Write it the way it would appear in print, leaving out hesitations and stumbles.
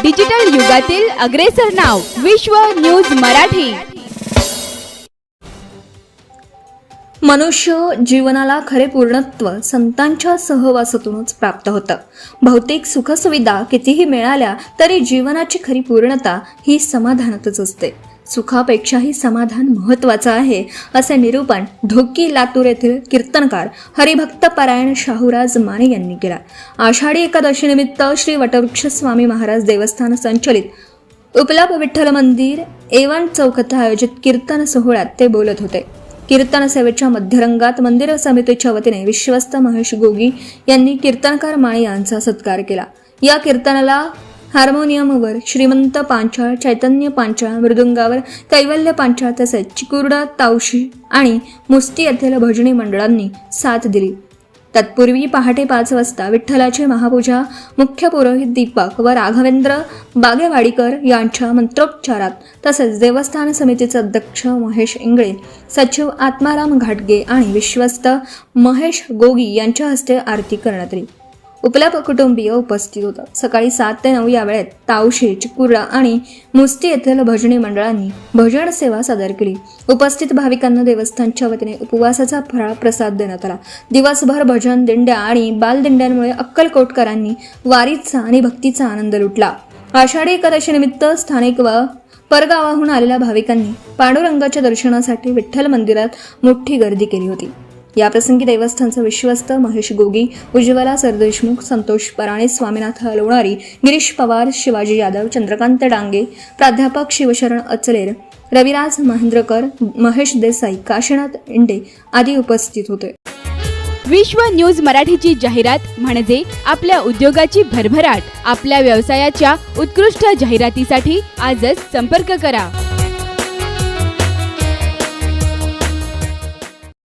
Digital युगातील अग्रेसर नाव विश्व न्यूज मराठी। मनुष्य जीवनाला खरे पूर्णत्व संतांच्या सहवासातूनच प्राप्त होतं। भौतिक सुखसुविधा कितीही मिळाल्या तरी जीवनाची खरी पूर्णता ही समाधानातच असते। सुखापेक्षाही समाधान महत्त्वाचं आहे असे निरूपण ढोकी लातूर येथील कीर्तनकार हरिभक्त परायण शाहूराज माने यांनी केला। आषाढी एकादशी निमित्त श्री वटवृक्ष स्वामी महाराज देवस्थान संचलित उपलाभ विठ्ठल मंदिर एवन चौक येथे आयोजित कीर्तन सोहळ्यात ते बोलत होते। कीर्तन सेवेच्या मध्यरंगात मंदिर समितीच्या वतीने विश्वस्त महेश गोगी यांनी कीर्तनकार माने यांचा सत्कार केला। या कीर्तनाला हार्मोनियमवर श्रीमंत पांचाळ, चैतन्य पांचाळ, मृदुंगावर कैवल्य पांचाळ तसेच चिकुर्डा, तावशी आणि मुस्ती येथील भजनी मंडळांनी साथ दिली। तत्पूर्वी पहाटे 5 वाजता विठ्ठलाची महापूजा मुख्य पुरोहित दीपक व राघवेंद्र बागेवाडीकर यांच्या मंत्रोच्चारात तसेच देवस्थान समितीचे अध्यक्ष महेश इंगळे, सचिव आत्माराम घाटगे आणि विश्वस्त महेश गोगी यांच्या हस्ते आरती करण्यात आली। उपलाभ कुटुंबीय उपस्थित होतं। सकाळी 7 ते 9 या वेळेत तावशी, चिकुर्डा आणि मुस्ती येथील भजनी मंडळांनी भजन सेवा सादर केली। उपस्थित भाविकांना देवस्थानच्या वतीने उपवासाचा फराळ प्रसाद देण्यात आला। दिवसभर भजन दिंड्या आणि बालदिंड्यांमुळे अक्कलकोटकरांनी वारीचा आणि भक्तीचा आनंद लुटला। आषाढी एकादशी निमित्त स्थानिक व परगावाहून आलेल्या भाविकांनी पांडुरंगाच्या दर्शनासाठी विठ्ठल मंदिरात मोठी गर्दी केली होती। या प्रसंगी देवस्थानचे विश्वस्त महेश गोगी, उज्ज्वला सरदेशमुख, संतोष पराणे, स्वामीनाथ लोणारी, गिरीश पवार, शिवाजी यादव, चंद्रकांत डांगे, प्राध्यापक शिवशरण अचलेर, रविराज महेंद्रकर, महेश देसाई, काशीनाथ इंडे आदी उपस्थित होते। विश्व न्यूज मराठीची जाहिरात म्हणजे आपल्या उद्योगाची भरभराट। आपल्या व्यवसायाच्या उत्कृष्ट जाहिरातीसाठी आजच संपर्क करा।